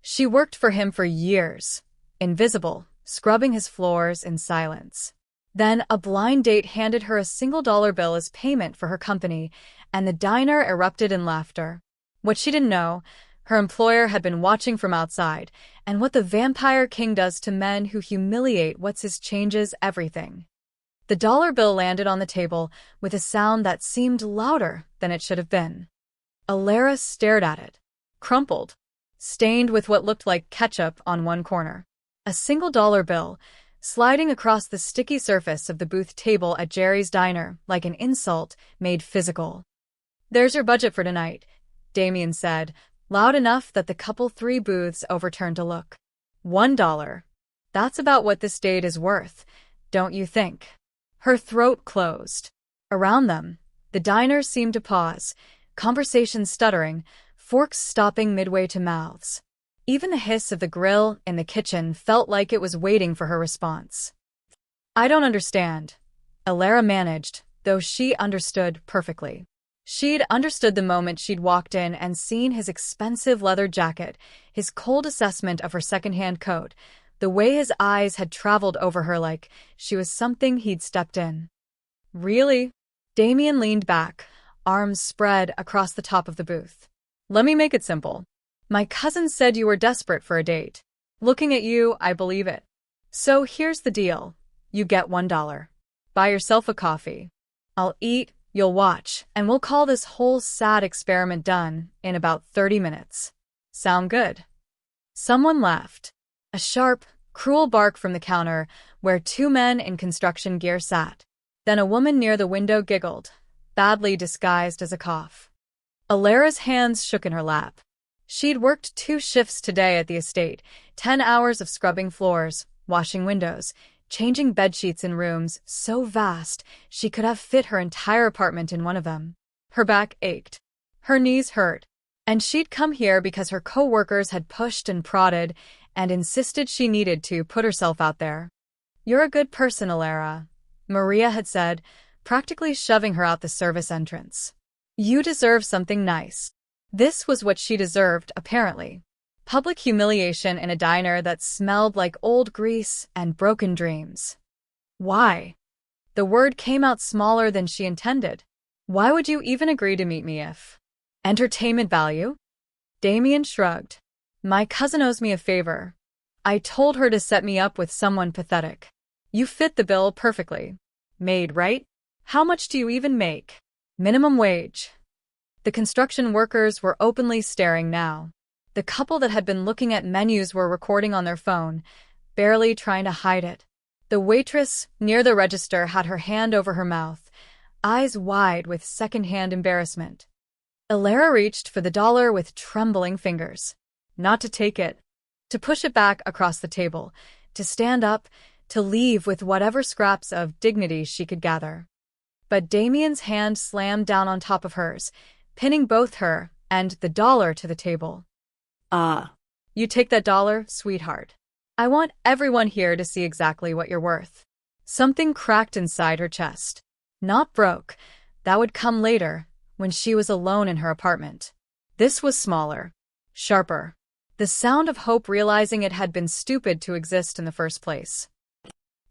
She worked for him for years, invisible, scrubbing his floors in silence. Then a blind date handed her a $1 bill as payment for her company, and the diner erupted in laughter. What she didn't know, her employer had been watching from outside, and what the Vampire King does to men who humiliate what's his changes everything. The dollar bill landed on the table with a sound that seemed louder than it should have been. Alisa stared at it, crumpled, stained with what looked like ketchup on one corner. A $1 bill, sliding across the sticky surface of the booth table at Jerry's diner like an insult made physical. "There's your budget for tonight," Damien said, loud enough that the couple 3 booths overturned to look. $1. That's about what this date is worth, don't you think? Her throat closed. Around them, the diner seemed to pause, conversation stuttering, forks stopping midway to mouths. Even the hiss of the grill in the kitchen felt like it was waiting for her response. "I don't understand," Alisa managed, though she understood perfectly. She'd understood the moment she'd walked in and seen his expensive leather jacket, his cold assessment of her secondhand coat, the way his eyes had traveled over her like she was something he'd stepped in. "Really?" Damien leaned back, arms spread across the top of the booth. "Let me make it simple. My cousin said you were desperate for a date. Looking at you, I believe it. So here's the deal. You get $1. Buy yourself a coffee. I'll eat, you'll watch, and we'll call this whole sad experiment done in about 30 minutes. Sound good?" Someone laughed. A sharp, cruel bark from the counter where 2 men in construction gear sat. Then a woman near the window giggled, badly disguised as a cough. Alira's hands shook in her lap. She'd worked 2 shifts today at the estate, 10 hours of scrubbing floors, washing windows, changing bedsheets in rooms so vast she could have fit her entire apartment in one of them. Her back ached. Her knees hurt. And she'd come here because her co-workers had pushed and prodded and insisted she needed to put herself out there. "You're a good person, Alisa," Maria had said, practically shoving her out the service entrance. "You deserve something nice." This was what she deserved, apparently. Public humiliation in a diner that smelled like old grease and broken dreams. Why? The word came out smaller than she intended. "Why would you even agree to meet me if? Entertainment value?" Damien shrugged. "My cousin owes me a favor. I told her to set me up with someone pathetic. You fit the bill perfectly. Maid, right? How much do you even make?" "Minimum wage." The construction workers were openly staring now. The couple that had been looking at menus were recording on their phone, barely trying to hide it. The waitress near the register had her hand over her mouth, eyes wide with second-hand embarrassment. Alisa reached for the dollar with trembling fingers. Not to take it, to push it back across the table, to stand up, to leave with whatever scraps of dignity she could gather. But Damien's hand slammed down on top of hers, pinning both her and the dollar to the table. You take that dollar, sweetheart. I want everyone here to see exactly what you're worth." Something cracked inside her chest. Not broke. That would come later, when she was alone in her apartment. This was smaller, sharper. The sound of hope realizing it had been stupid to exist in the first place.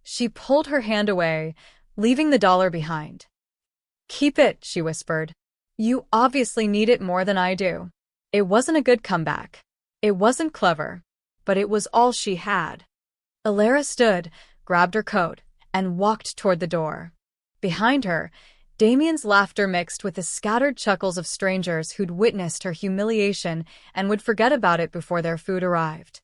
She pulled her hand away, leaving the dollar behind. "Keep it," she whispered. "You obviously need it more than I do." It wasn't a good comeback. It wasn't clever, but it was all she had. Alisa stood, grabbed her coat, and walked toward the door. Behind her, Damien's laughter mixed with the scattered chuckles of strangers who'd witnessed her humiliation and would forget about it before their food arrived.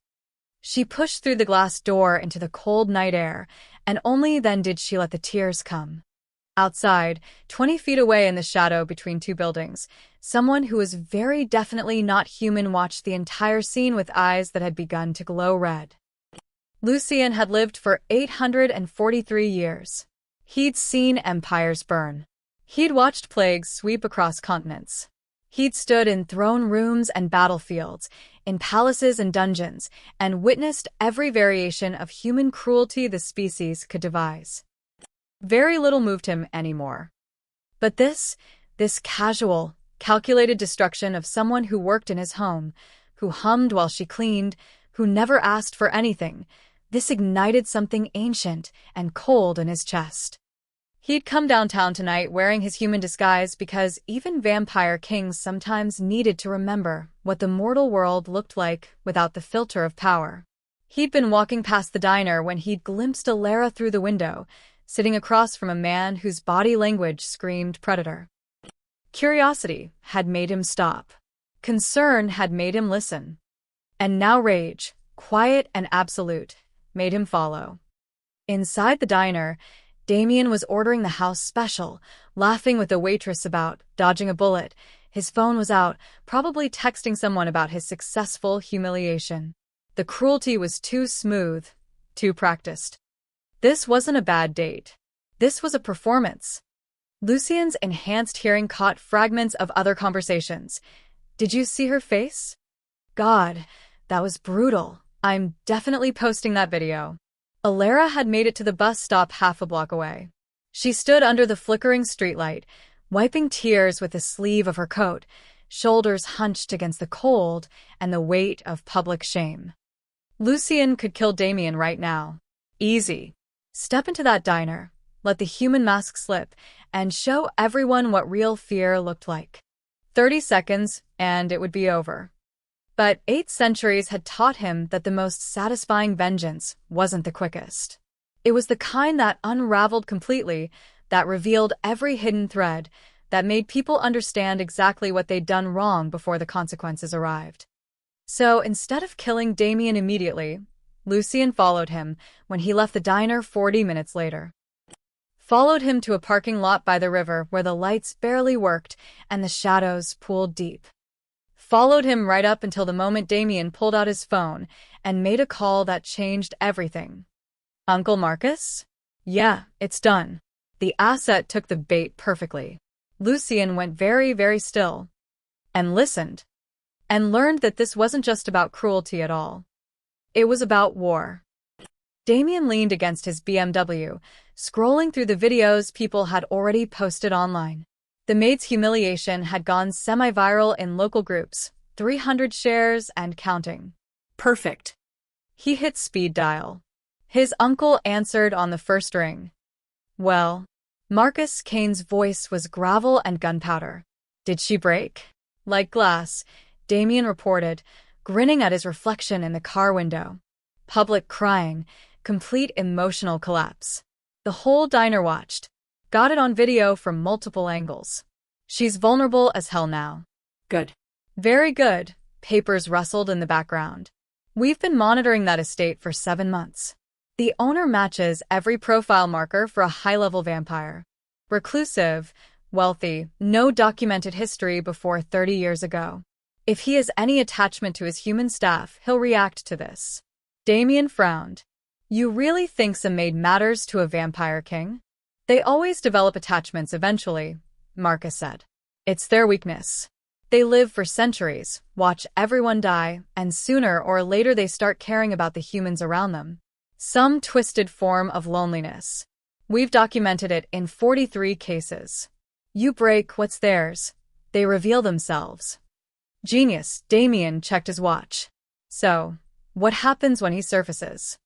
She pushed through the glass door into the cold night air, and only then did she let the tears come. Outside, 20 feet away in the shadow between 2 buildings, someone who was very definitely not human watched the entire scene with eyes that had begun to glow red. Lucien had lived for 843 years. He'd seen empires burn. He'd watched plagues sweep across continents. He'd stood in throne rooms and battlefields, in palaces and dungeons, and witnessed every variation of human cruelty the species could devise. Very little moved him anymore. But this casual, calculated destruction of someone who worked in his home, who hummed while she cleaned, who never asked for anything. This ignited something ancient and cold in his chest. He'd come downtown tonight wearing his human disguise because even vampire kings sometimes needed to remember what the mortal world looked like without the filter of power. He'd been walking past the diner when he'd glimpsed Alisa through the window, sitting across from a man whose body language screamed predator. Curiosity had made him stop. Concern had made him listen. And now rage, quiet and absolute, made him follow. Inside the diner, Damien was ordering the house special, laughing with the waitress about dodging a bullet. His phone was out, probably texting someone about his successful humiliation. The cruelty was too smooth, too practiced. This wasn't a bad date. This was a performance. Lucien's enhanced hearing caught fragments of other conversations. Did you see her face? God, that was brutal. I'm definitely posting that video. Alisa had made it to the bus stop half a block away. She stood under the flickering streetlight, wiping tears with the sleeve of her coat, shoulders hunched against the cold and the weight of public shame. Lucien could kill Damien right now. Easy. Step into that diner, let the human mask slip, and show everyone what real fear looked like. 30 seconds, and it would be over. But 8 centuries had taught him that the most satisfying vengeance wasn't the quickest. It was the kind that unraveled completely, that revealed every hidden thread, that made people understand exactly what they'd done wrong before the consequences arrived. So instead of killing Damien immediately, Lucien followed him when he left the diner 40 minutes later. Followed him to a parking lot by the river where the lights barely worked and the shadows pooled deep. Followed him right up until the moment Damien pulled out his phone and made a call that changed everything. Uncle Marcus? Yeah, it's done. The asset took the bait perfectly. Lucien went very, very still. And listened. And learned that this wasn't just about cruelty at all. It was about war. Damien leaned against his BMW, scrolling through the videos people had already posted online. The Maid's Humiliation had gone semi-viral in local groups, 300 shares and counting. Perfect. He hit speed dial. His uncle answered on the first ring. Well, Marcus Kane's voice was gravel and gunpowder. Did she break? Like glass, Damien reported, grinning at his reflection in the car window. Public crying, complete emotional collapse. The whole diner watched. Got it on video from multiple angles. She's vulnerable as hell now. Good. Very good, papers rustled in the background. We've been monitoring that estate for 7 months. The owner matches every profile marker for a high-level vampire. Reclusive, wealthy, no documented history before 30 years ago. If he has any attachment to his human staff, he'll react to this. Damien frowned. You really think some maid matters to a vampire king? They always develop attachments eventually, Marcus said. It's their weakness. They live for centuries, watch everyone die, and sooner or later they start caring about the humans around them. Some twisted form of loneliness. We've documented it in 43 cases. You break what's theirs. They reveal themselves. Genius, Damien checked his watch. So, what happens when he surfaces?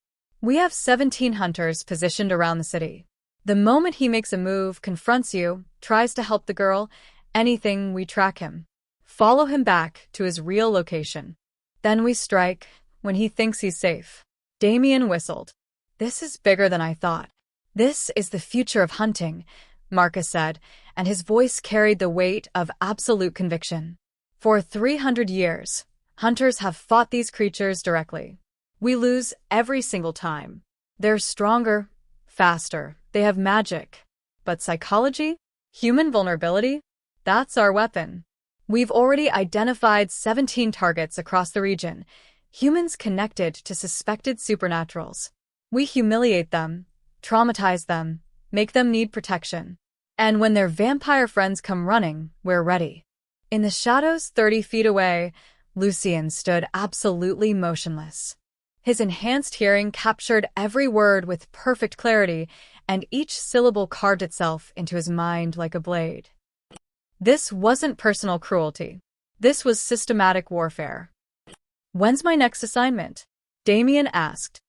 We have 17 hunters positioned around the city. The moment he makes a move, confronts you, tries to help the girl, anything, we track him. Follow him back to his real location. Then we strike when he thinks he's safe. Damien whistled. This is bigger than I thought. This is the future of hunting, Marcus said, and his voice carried the weight of absolute conviction. For 300 years, hunters have fought these creatures directly. We lose every single time. They're stronger, faster, they have magic. But psychology? Human vulnerability? That's our weapon. We've already identified 17 targets across the region, humans connected to suspected supernaturals. We humiliate them, traumatize them, make them need protection. And when their vampire friends come running, we're ready. In the shadows 30 feet away, Lucien stood absolutely motionless. His enhanced hearing captured every word with perfect clarity, and each syllable carved itself into his mind like a blade. This wasn't personal cruelty. This was systematic warfare. When's my next assignment? Damien asked.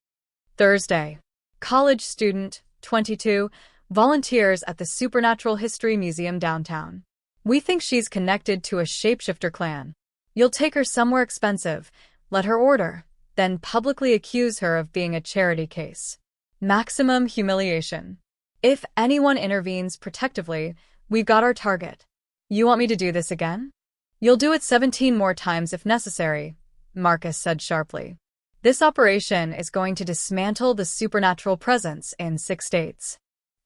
Thursday. College student, 22, volunteers at the Supernatural History Museum downtown. We think she's connected to a shapeshifter clan. You'll take her somewhere expensive, let her order, then publicly accuse her of being a charity case. Maximum humiliation. If anyone intervenes protectively, we've got our target. You want me to do this again? You'll do it 17 more times if necessary, Marcus said sharply. This operation is going to dismantle the supernatural presence in 6 states.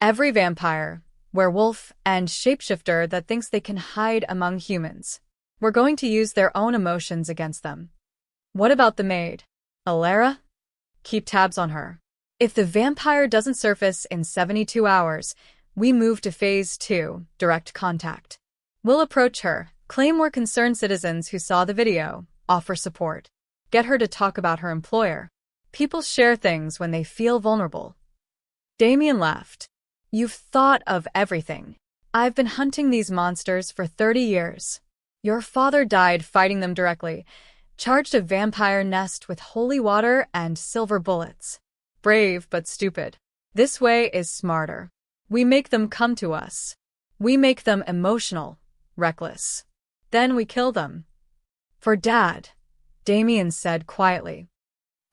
Every vampire, werewolf, and shapeshifter that thinks they can hide among humans. We're going to use their own emotions against them. What about the maid? Alara? Keep tabs on her. If the vampire doesn't surface in 72 hours, we move to Phase 2, direct contact. We'll approach her, claim we're concerned citizens who saw the video, offer support. Get her to talk about her employer. People share things when they feel vulnerable. Damien laughed. You've thought of everything. I've been hunting these monsters for 30 years. Your father died fighting them directly, charged a vampire nest with holy water and silver bullets. Brave but stupid. This way is smarter. We make them come to us. We make them emotional, reckless. Then we kill them. For Dad, Damien said quietly.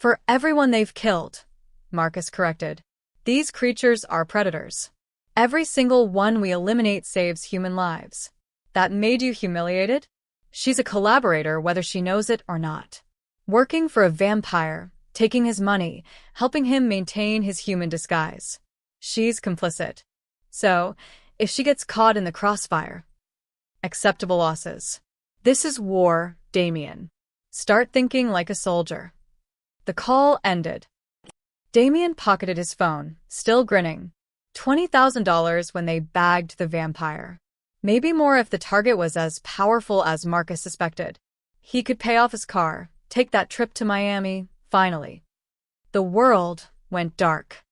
For everyone they've killed, Marcus corrected. These creatures are predators. Every single one we eliminate saves human lives. That made you humiliated? She's a collaborator whether she knows it or not. Working for a vampire, taking his money, helping him maintain his human disguise. She's complicit. So, if she gets caught in the crossfire, acceptable losses. This is war, Damien. Start thinking like a soldier. The call ended. Damien pocketed his phone, still grinning. $20,000 when they bagged the vampire. Maybe more if the target was as powerful as Marcus suspected. He could pay off his car, take that trip to Miami, finally. The world went dark.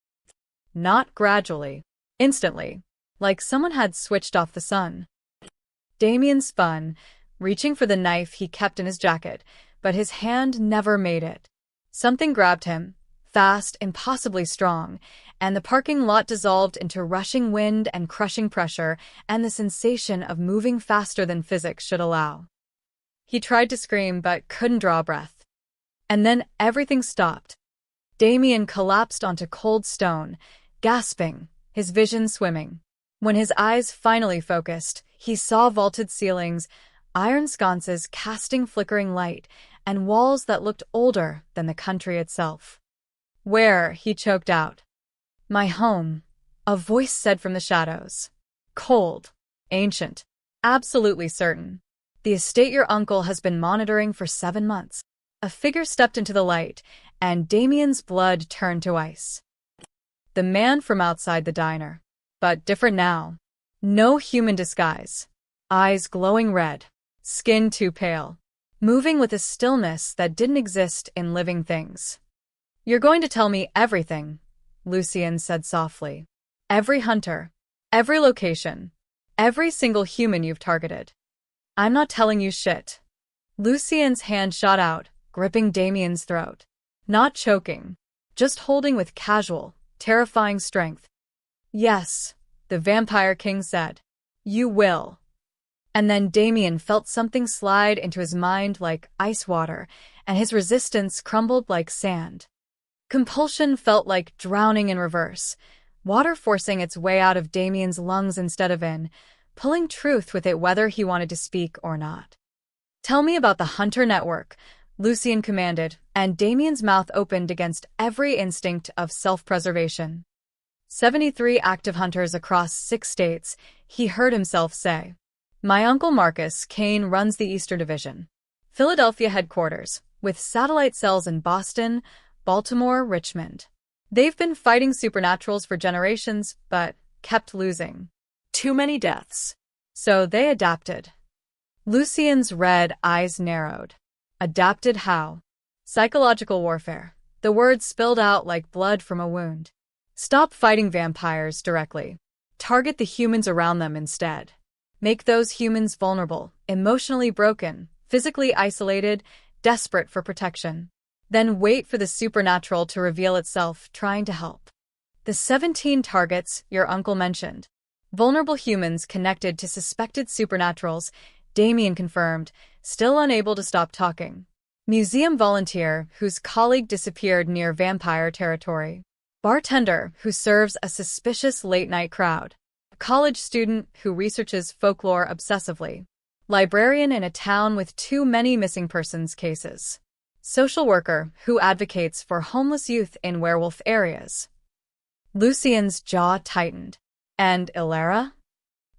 Not gradually. Instantly. Like someone had switched off the sun. Damien spun, reaching for the knife he kept in his jacket, but his hand never made it. Something grabbed him, fast, impossibly strong, and the parking lot dissolved into rushing wind and crushing pressure and the sensation of moving faster than physics should allow. He tried to scream but couldn't draw a breath. And then everything stopped. Damien collapsed onto cold stone, gasping, his vision swimming. When his eyes finally focused, he saw vaulted ceilings, iron sconces casting flickering light, and walls that looked older than the country itself. Where? He choked out. My home, a voice said from the shadows. Cold, ancient, absolutely certain. The estate your uncle has been monitoring for 7 months. A figure stepped into the light, and Damien's blood turned to ice. The man from outside the diner. But different now. No human disguise. Eyes glowing red. Skin too pale. Moving with a stillness that didn't exist in living things. You're going to tell me everything, Lucien said softly. Every hunter. Every location. Every single human you've targeted. I'm not telling you shit. Lucien's hand shot out, gripping Damien's throat. Not choking. Just holding with casual, terrifying strength. Yes, the Vampire King said. You will. And then Damien felt something slide into his mind like ice water, and his resistance crumbled like sand. Compulsion felt like drowning in reverse, water forcing its way out of Damien's lungs instead of in, pulling truth with it whether he wanted to speak or not. Tell me about the Hunter Network, Lucien commanded, and Damien's mouth opened against every instinct of self-preservation. 73 active hunters across 6 states, he heard himself say. My uncle Marcus Kane runs the Eastern Division. Philadelphia headquarters, with satellite cells in Boston, Baltimore, Richmond. They've been fighting supernaturals for generations, but kept losing. Too many deaths. So they adapted. Lucien's red eyes narrowed. Adapted how? Psychological warfare. The words spilled out like blood from a wound. Stop fighting vampires directly. Target the humans around them instead. Make those humans vulnerable, emotionally broken, physically isolated, desperate for protection. Then wait for the supernatural to reveal itself, trying to help. The 17 targets your uncle mentioned. Vulnerable humans connected to suspected supernaturals, Damien confirmed, still unable to stop talking. Museum volunteer whose colleague disappeared near vampire territory. Bartender who serves a suspicious late-night crowd. College student who researches folklore obsessively. Librarian in a town with too many missing persons cases. Social worker who advocates for homeless youth in werewolf areas. Lucien's jaw tightened. And Ilera?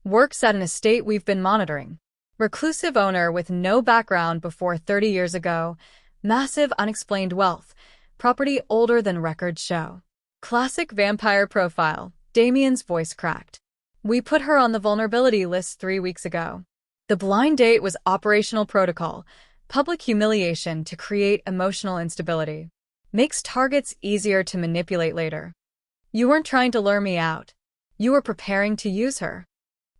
Works at an estate we've been monitoring. Reclusive owner with no background before 30 years ago. Massive unexplained wealth. Property older than records show. Classic vampire profile. Damien's voice cracked. We put her on the vulnerability list 3 weeks ago. The blind date was operational protocol. Public humiliation to create emotional instability. Makes targets easier to manipulate later. You weren't trying to lure me out. You were preparing to use her.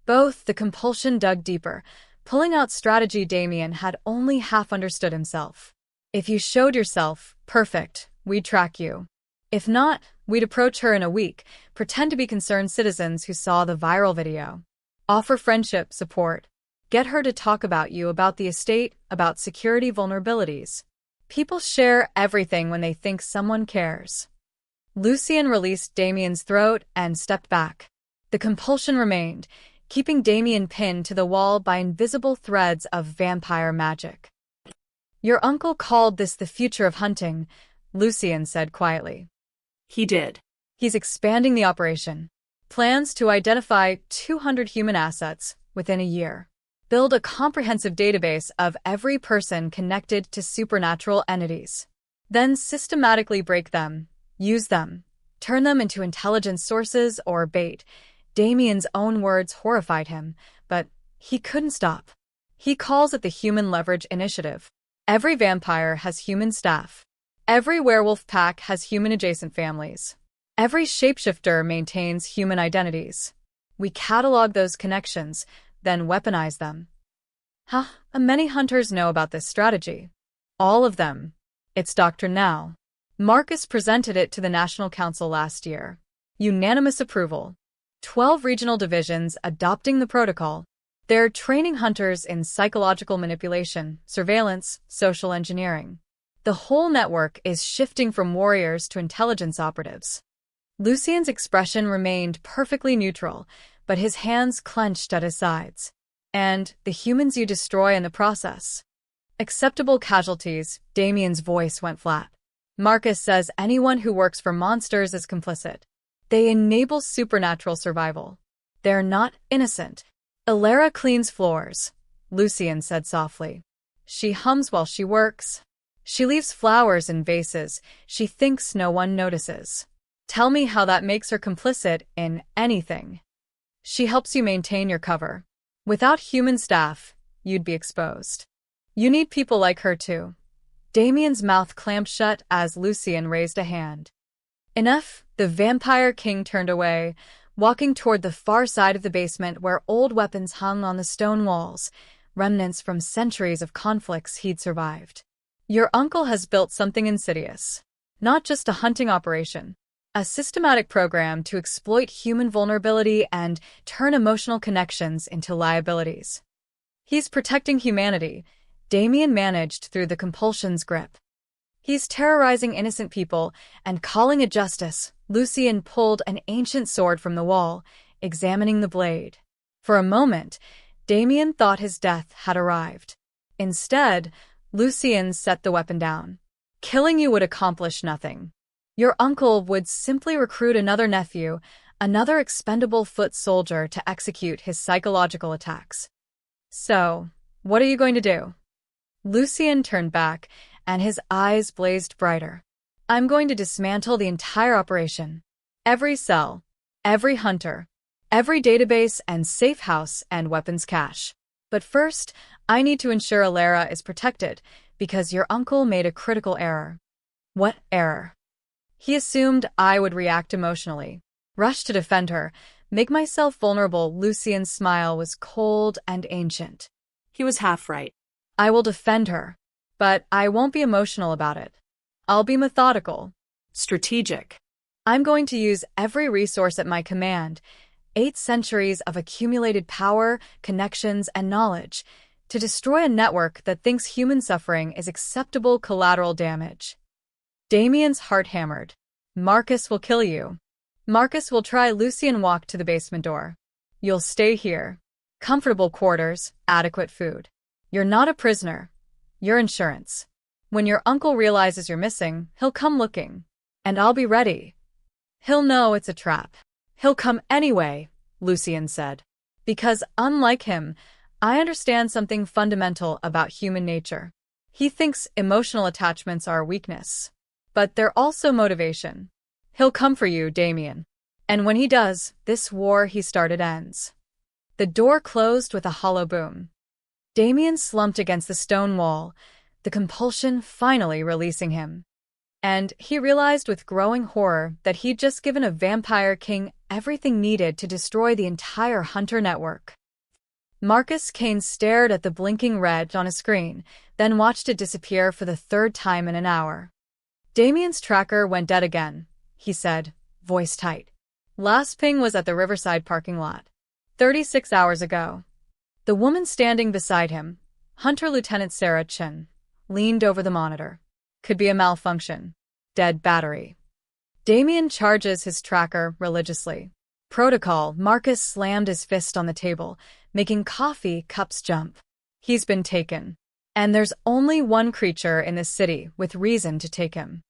Both the compulsion dug deeper, pulling out strategy. Damien had only half understood himself. If you showed yourself, perfect, we'd track you. If not, we'd approach her in a week, pretend to be concerned citizens who saw the viral video. Offer friendship, support. Get her to talk about you, about the estate, about security vulnerabilities. People share everything when they think someone cares. Lucien released Damien's throat and stepped back. The compulsion remained, keeping Damien pinned to the wall by invisible threads of vampire magic. Your uncle called this the future of hunting, Lucien said quietly. He did. He's expanding the operation. Plans to identify 200 human assets within a year. Build a comprehensive database of every person connected to supernatural entities. Then systematically break them. Use them. Turn them into intelligence sources or bait. Damien's own words horrified him, but he couldn't stop. He calls it the Human Leverage Initiative. Every vampire has human staff. Every werewolf pack has human-adjacent families. Every shapeshifter maintains human identities. We catalog those connections, then weaponize them. Many hunters know about this strategy. All of them. It's doctrine now. Marcus presented it to the National Council last year. Unanimous approval. 12 regional divisions adopting the protocol. They're training hunters in psychological manipulation, surveillance, social engineering. The whole network is shifting from warriors to intelligence operatives. Lucien's expression remained perfectly neutral, but his hands clenched at his sides. And the humans you destroy in the process. Acceptable casualties, Damien's voice went flat. Marcus says anyone who works for monsters is complicit. They enable supernatural survival. They're not innocent. Ilera cleans floors, Lucien said softly. She hums while she works. She leaves flowers in vases. She thinks no one notices. Tell me how that makes her complicit in anything. She helps you maintain your cover. Without human staff, you'd be exposed. You need people like her too. Damien's mouth clamped shut as Lucien raised a hand. Enough, the vampire king turned away, walking toward the far side of the basement where old weapons hung on the stone walls, remnants from centuries of conflicts he'd survived. Your uncle has built something insidious. Not just a hunting operation. A systematic program to exploit human vulnerability and turn emotional connections into liabilities. He's protecting humanity, Damien managed through the compulsion's grip. He's terrorizing innocent people and calling it justice. Lucien pulled an ancient sword from the wall, examining the blade. For a moment, Damien thought his death had arrived. Instead, Lucien set the weapon down. Killing you would accomplish nothing. Your uncle would simply recruit another nephew, another expendable foot soldier to execute his psychological attacks. So, what are you going to do? Lucien turned back, and his eyes blazed brighter. I'm going to dismantle the entire operation. Every cell, every hunter, every database and safe house and weapons cache. But first, I need to ensure Ilera is protected, because your uncle made a critical error. What error? He assumed I would react emotionally, rush to defend her, make myself vulnerable. Lucien's smile was cold and ancient. He was half right. I will defend her. But I won't be emotional about it. I'll be methodical. Strategic. I'm going to use every resource at my command, 8 centuries of accumulated power, connections, and knowledge, to destroy a network that thinks human suffering is acceptable collateral damage. Damien's heart hammered. Marcus will kill you. Marcus will try. Lucien walked to the basement door. You'll stay here. Comfortable quarters, adequate food. You're not a prisoner. You're insurance. When your uncle realizes you're missing, he'll come looking. And I'll be ready. He'll know it's a trap. He'll come anyway, Lucien said. Because, unlike him, I understand something fundamental about human nature. He thinks emotional attachments are a weakness. But they're also motivation. He'll come for you, Damien. And when he does, this war he started ends. The door closed with a hollow boom. Damien slumped against the stone wall, the compulsion finally releasing him. And he realized with growing horror that he'd just given a vampire king everything needed to destroy the entire hunter network. Marcus Kane stared at the blinking red on a screen, then watched it disappear for the 3rd time in an hour. Damien's tracker went dead again, he said, voice tight. Last ping was at the Riverside parking lot. 36 hours ago. The woman standing beside him, Hunter Lieutenant Sarah Chen, leaned over the monitor. Could be a malfunction. Dead battery. Damien charges his tracker religiously. Protocol. Marcus slammed his fist on the table, making coffee cups jump. He's been taken. And there's only one creature in this city with reason to take him.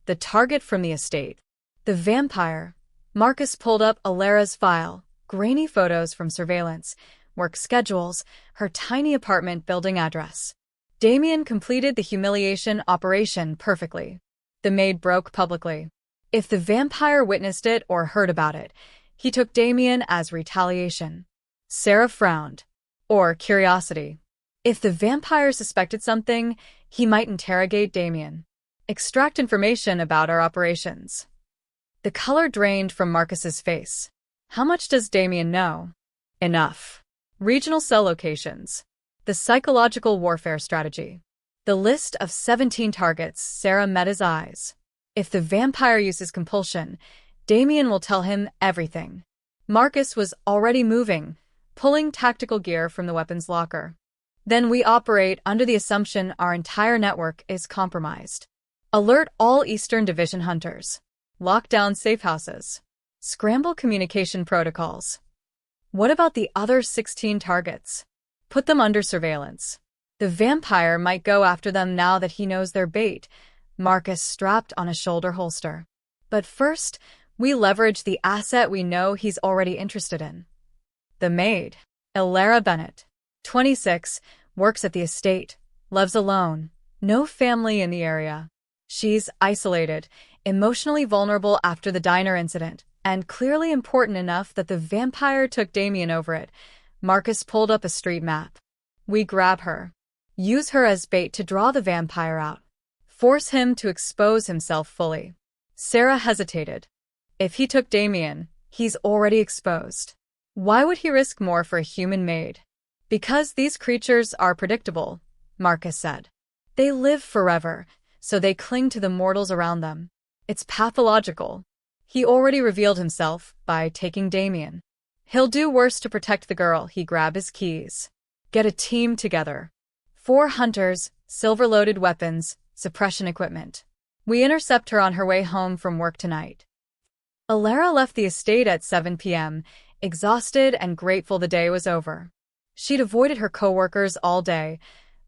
The target from the estate. The vampire. Marcus pulled up Alara's file, grainy photos from surveillance, work schedules, her tiny apartment building address. Damien completed the humiliation operation perfectly. The maid broke publicly. If the vampire witnessed it or heard about it, he took Damien as retaliation. Sarah frowned. Or curiosity. If the vampire suspected something, he might interrogate Damien. Extract information about our operations. The color drained from Marcus's face. How much does Damien know? Enough. Regional cell locations. The psychological warfare strategy. The list of 17 targets. Sarah met his eyes. If the vampire uses compulsion, Damien will tell him everything. Marcus was already moving, pulling tactical gear from the weapons locker. Then we operate under the assumption our entire network is compromised. Alert all Eastern Division hunters. Lock down safe houses. Scramble communication protocols. What about the other 16 targets? Put them under surveillance. The vampire might go after them now that he knows their bait. Marcus strapped on a shoulder holster. But first, we leverage the asset we know he's already interested in. The maid. Alara Bennett. 26, works at the estate, lives alone, no family in the area. She's isolated, emotionally vulnerable after the diner incident, and clearly important enough that the vampire took Damien over it. Marcus pulled up a street map. We grab her. Use her as bait to draw the vampire out. Force him to expose himself fully. Sarah hesitated. If he took Damien, he's already exposed. Why would he risk more for a human maid? Because these creatures are predictable, Marcus said. They live forever, so they cling to the mortals around them. It's pathological. He already revealed himself by taking Damien. He'll do worse to protect the girl. He grabbed his keys. Get a team together. 4 hunters, silver-loaded weapons, suppression equipment. We intercept her on her way home from work tonight. Alara left the estate at 7 p.m., exhausted and grateful the day was over. She'd avoided her coworkers all day,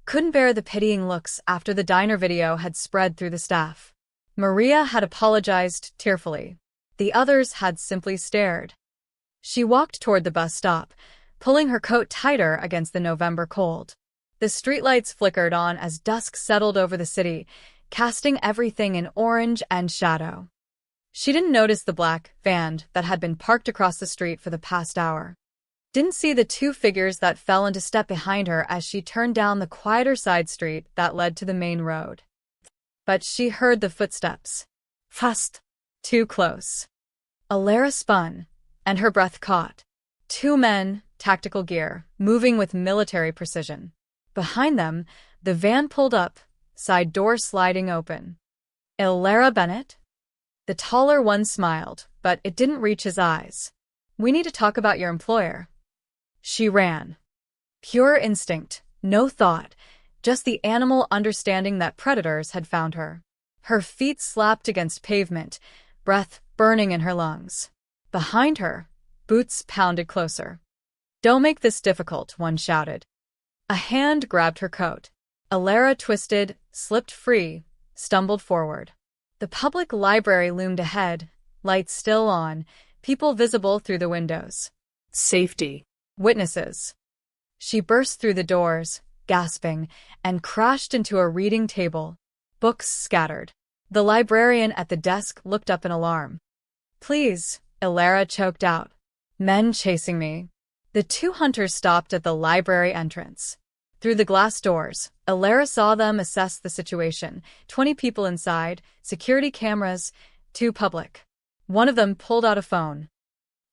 couldn't bear the pitying looks after the diner video had spread through the staff. Maria had apologized tearfully. The others had simply stared. She walked toward the bus stop, pulling her coat tighter against the November cold. The streetlights flickered on as dusk settled over the city, casting everything in orange and shadow. She didn't notice the black van that had been parked across the street for the past hour. Didn't see the 2 figures that fell into step behind her as she turned down the quieter side street that led to the main road. But she heard the footsteps. Fast. Too close. Alara spun, and her breath caught. 2 men, tactical gear, moving with military precision. Behind them, the van pulled up, side door sliding open. Ilera Bennett? The taller one smiled, but it didn't reach his eyes. We need to talk about your employer. She ran. Pure instinct, no thought, just the animal understanding that predators had found her. Her feet slapped against pavement, breath burning in her lungs. Behind her, boots pounded closer. Don't make this difficult, one shouted. A hand grabbed her coat. Ilera twisted, slipped free, stumbled forward. The public library loomed ahead, lights still on, people visible through the windows. Safety. Witnesses. She burst through the doors, gasping, and crashed into a reading table. Books scattered. The librarian at the desk looked up in alarm. Please, Ilera choked out. Men chasing me. The two hunters stopped at the library entrance. Through the glass doors, Ilera saw them assess the situation. 20 people inside, security cameras, 2 public. One of them pulled out a phone.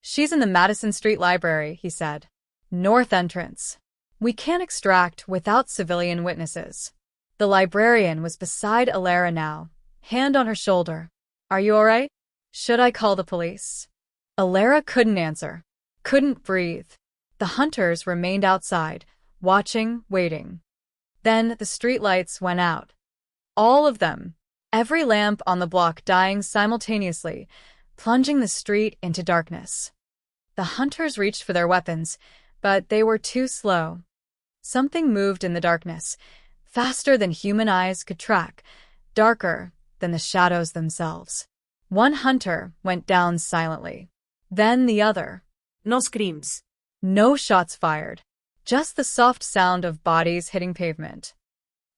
She's in the Madison Street Library, he said. North entrance. We can't extract without civilian witnesses. The librarian was beside Ilera now, hand on her shoulder. Are you all right? Should I call the police? Ilera couldn't answer, couldn't breathe. The hunters remained outside, watching, waiting. Then the streetlights went out. All of them, every lamp on the block dying simultaneously, plunging the street into darkness. The hunters reached for their weapons, but they were too slow. Something moved in the darkness, faster than human eyes could track, darker than the shadows themselves. One hunter went down silently. Then the other. No screams. No shots fired. Just the soft sound of bodies hitting pavement.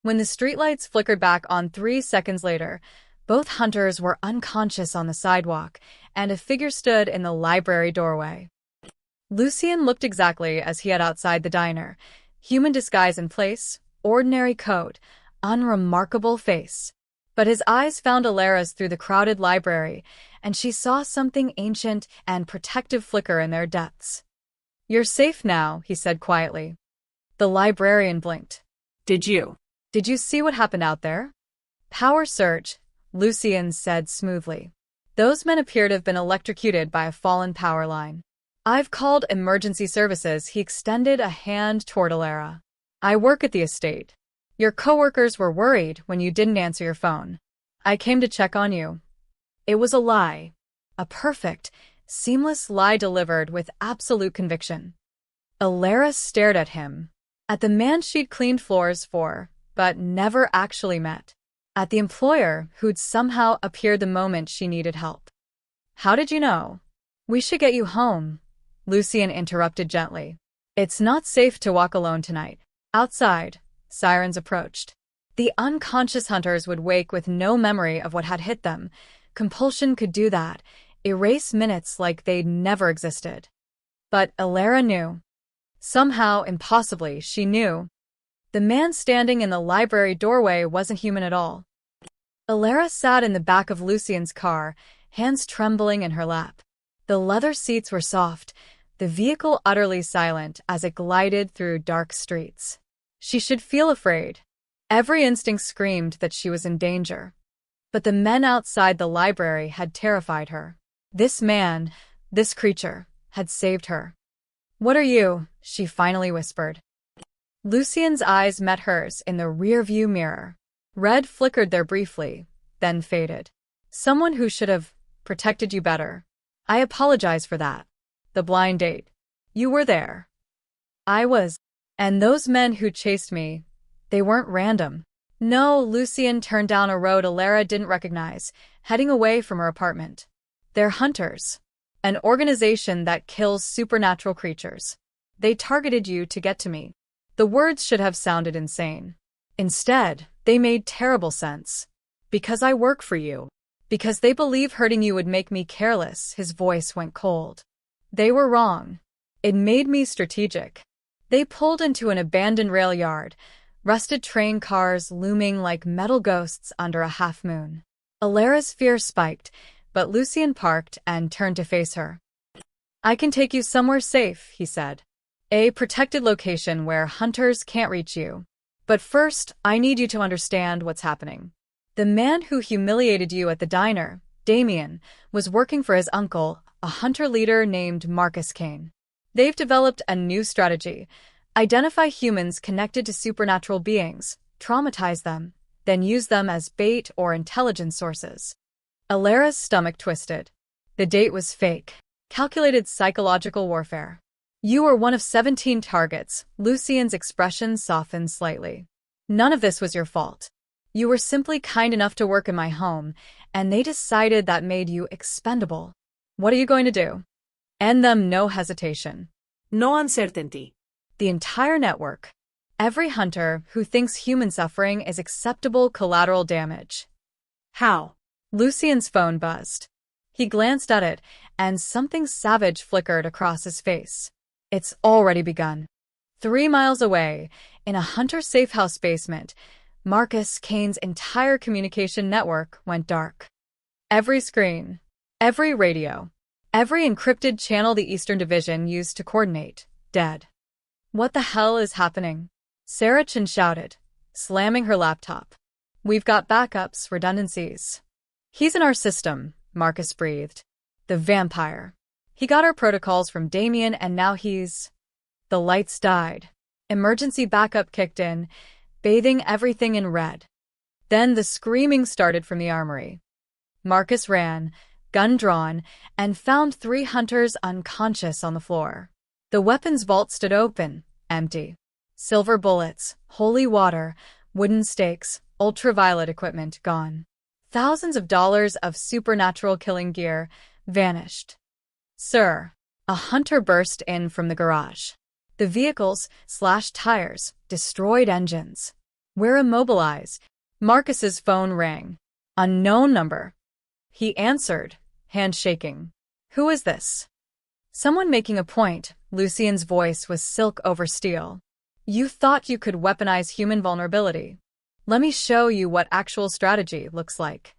When the streetlights flickered back on 3 seconds later, both hunters were unconscious on the sidewalk, and a figure stood in the library doorway. Lucien looked exactly as he had outside the diner. Human disguise in place, ordinary coat, unremarkable face. But his eyes found Ilera's through the crowded library, and she saw something ancient and protective flicker in their depths. You're safe now, he said quietly. The librarian blinked. Did you see what happened out there? Power surge, Lucien said smoothly. Those men appear to have been electrocuted by a fallen power line. I've called emergency services. He extended a hand toward Ilera. I work at the estate. Your coworkers were worried when you didn't answer your phone. I came to check on you. It was a lie. A perfect, seamless lie delivered with absolute conviction. Ilera stared at him. At the man she'd cleaned floors for, but never actually met. At the employer who'd somehow appeared the moment she needed help. How did you know? We should get you home, Lucien interrupted gently. It's not safe to walk alone tonight. Outside, sirens approached. The unconscious hunters would wake with no memory of what had hit them. Compulsion could do that, erase minutes like they'd never existed. But Ilera knew. Somehow, impossibly, she knew. The man standing in the library doorway wasn't human at all. Ilera sat in the back of Lucien's car, hands trembling in her lap. The leather seats were soft, the vehicle utterly silent as it glided through dark streets. She should feel afraid. Every instinct screamed that she was in danger. But the men outside the library had terrified her. This man, this creature, had saved her. What are you? She finally whispered. Lucien's eyes met hers in the rearview mirror. Red flickered there briefly, then faded. Someone who should have protected you better. I apologize for that. The blind date. You were there. I was. And those men who chased me, they weren't random. No, Lucien turned down a road Ilera didn't recognize, heading away from her apartment. They're hunters. An organization that kills supernatural creatures. They targeted you to get to me. The words should have sounded insane. Instead, they made terrible sense. Because I work for you. Because they believe hurting you would make me careless. His voice went cold. They were wrong. It made me strategic. They pulled into an abandoned rail yard, rusted train cars looming like metal ghosts under a half-moon. Ilera's fear spiked, but Lucien parked and turned to face her. I can take you somewhere safe, he said. A protected location where hunters can't reach you. But first, I need you to understand what's happening. The man who humiliated you at the diner, Damien, was working for his uncle, a hunter leader named Marcus Kane. They've developed a new strategy. Identify humans connected to supernatural beings, traumatize them, then use them as bait or intelligence sources. Alara's stomach twisted. The date was fake. Calculated psychological warfare. You were one of 17 targets. Lucien's expression softened slightly. None of this was your fault. You were simply kind enough to work in my home, and they decided that made you expendable. What are you going to do? End them, no hesitation. No uncertainty. The entire network. Every hunter who thinks human suffering is acceptable collateral damage. How? Lucien's phone buzzed. He glanced at it, and something savage flickered across his face. It's already begun. 3 miles away, in a hunter safe-house basement, Marcus Kane's entire communication network went dark. Every screen, every radio, every encrypted channel the Eastern Division used to coordinate, dead. What the hell is happening? Sarah Chen shouted, slamming her laptop. We've got backups, redundancies. He's in our system, Marcus breathed. The vampire. He got our protocols from Damien and now he's… The lights died. Emergency backup kicked in, bathing everything in red. Then the screaming started from the armory. Marcus ran, gun drawn, and found 3 hunters unconscious on the floor. The weapons vault stood open, empty. Silver bullets, holy water, wooden stakes, ultraviolet equipment gone. Thousands of dollars of supernatural killing gear vanished. Sir, a hunter burst in from the garage. The vehicles slashed tires, destroyed engines. We're immobilized. Marcus's phone rang. Unknown number. He answered, hand shaking. Who is this? Someone making a point. Lucien's voice was silk over steel. You thought you could weaponize human vulnerability. Let me show you what actual strategy looks like.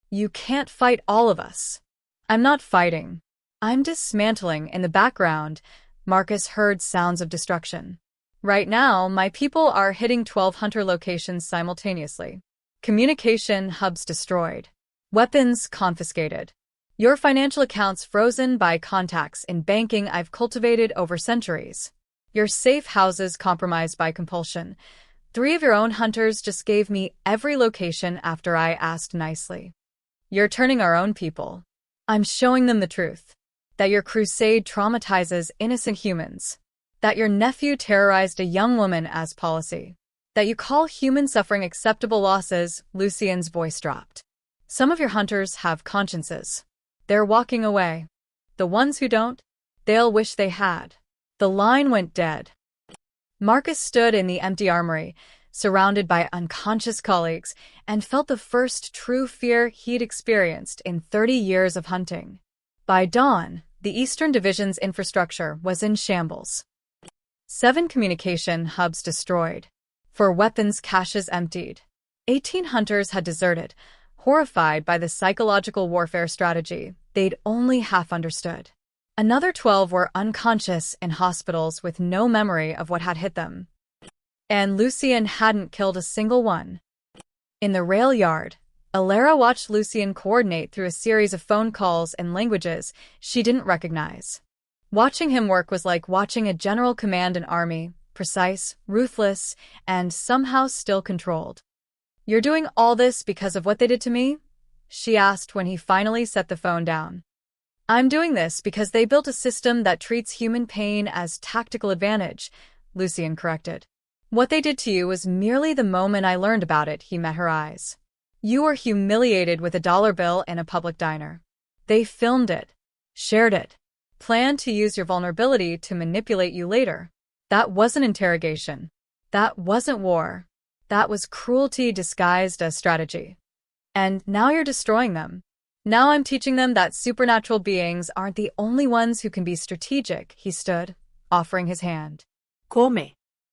You can't fight all of us. I'm not fighting. I'm dismantling. In the background, Marcus heard sounds of destruction. Right now, my people are hitting 12 hunter locations simultaneously. Communication hubs destroyed. Weapons confiscated. Your financial accounts frozen by contacts in banking I've cultivated over centuries. Your safe houses compromised by compulsion. 3 of your own hunters just gave me every location after I asked nicely. You're turning our own people. I'm showing them the truth. That your crusade traumatizes innocent humans. That your nephew terrorized a young woman as policy. That you call human suffering acceptable losses. Lucien's voice dropped. Some of your hunters have consciences. They're walking away. The ones who don't, they'll wish they had. The line went dead. Marcus stood in the empty armory, surrounded by unconscious colleagues, and felt the first true fear he'd experienced in 30 years of hunting. By dawn, the Eastern Division's infrastructure was in shambles. 7 communication hubs destroyed. 4 weapons caches emptied. 18 hunters had deserted, horrified by the psychological warfare strategy they'd only half understood. Another 12 were unconscious in hospitals with no memory of what had hit them. And Lucien hadn't killed a single one. In the rail yard, Alara watched Lucien coordinate through a series of phone calls in languages she didn't recognize. Watching him work was like watching a general command an army, precise, ruthless, and somehow still controlled. You're doing all this because of what they did to me? She asked when he finally set the phone down. I'm doing this because they built a system that treats human pain as tactical advantage, Lucien corrected. What they did to you was merely the moment I learned about it. He met her eyes. You were humiliated with a dollar bill in a public diner. They filmed it, shared it, planned to use your vulnerability to manipulate you later. That wasn't interrogation. That wasn't war. That was cruelty disguised as strategy. And now you're destroying them. Now I'm teaching them that supernatural beings aren't the only ones who can be strategic. He stood, offering his hand. Come.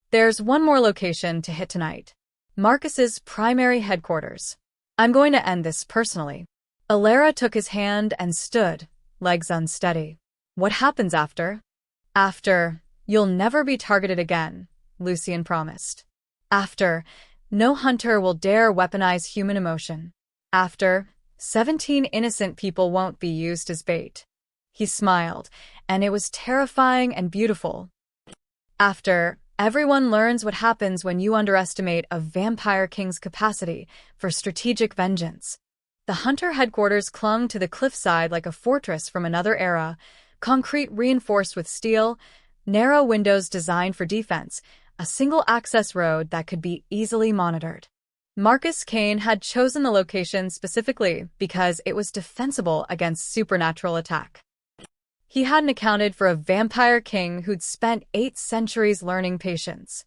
There's one more location to hit tonight. Marcus's primary headquarters. I'm going to end this personally. Alara took his hand and stood, legs unsteady. What happens after? After, you'll never be targeted again, Lucien promised. After, no hunter will dare weaponize human emotion. After, 17 innocent people won't be used as bait. He smiled, and it was terrifying and beautiful. After, everyone learns what happens when you underestimate a vampire king's capacity for strategic vengeance. The hunter headquarters clung to the cliffside like a fortress from another era, concrete reinforced with steel, narrow windows designed for defense, a single access road that could be easily monitored. Marcus Kane had chosen the location specifically because it was defensible against supernatural attack. He hadn't accounted for a vampire king who'd spent 8 centuries learning patience.